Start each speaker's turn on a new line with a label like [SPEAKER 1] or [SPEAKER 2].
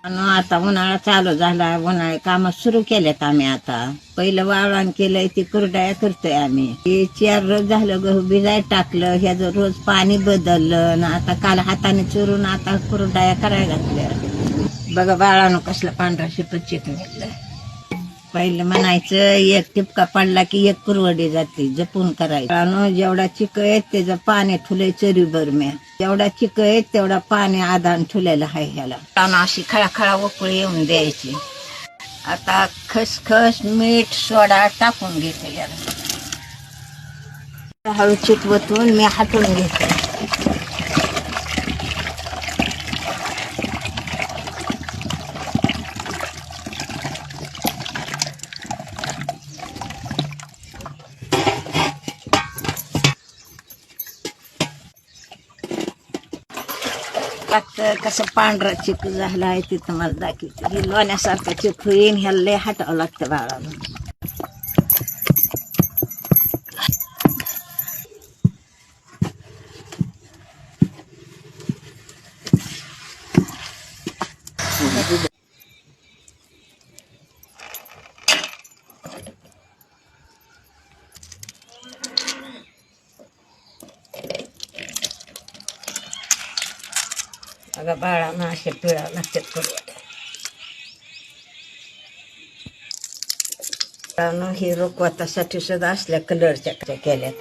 [SPEAKER 1] आणि आता उन्हाळा चालू झाला, उन्हाळे काम सुरू केलेत आम्ही. आता पहिलं वाळवण केलंय, ती कुरडया करतोय आम्ही. हे 4 रोज झालं गहू भिजाय टाकलं, ह्याचं रोज पाणी बदललं आणि आता काल हाताने चुरून आता कुरडया करायला घातल्या. बघा बाळानं कसलं पांढरा शिपत चिकन घेतलंय. पहिलं म्हणायचं एक टिपका पडला की एक कुरवडी जाते, जपून करायचं. जेवढा चिक आहे त्याचं पाणी ठुलंय चरीभर म्या. जेवढा चिक आहे तेवढा पाणी आधान ठुलेलं आहे ह्याला. अशी खळाखळा उकळी येऊन द्यायची. आता खसखस मीठ सोडा टाकून घेते याला. हळू चिकवतून मी हाटून घेते. कसं पांढरा चिक झाला आहे ते तुम्हाला दाखवते. हे लोण्यासारखं चिक होईन, ह्याला लय हाटावं लागतं बाळाला. अगं बाळांना असे पिळा लागतात कुरवड्या. हे रुकवतासाठी सुद्धा असल्या कलरच्या केल्यात.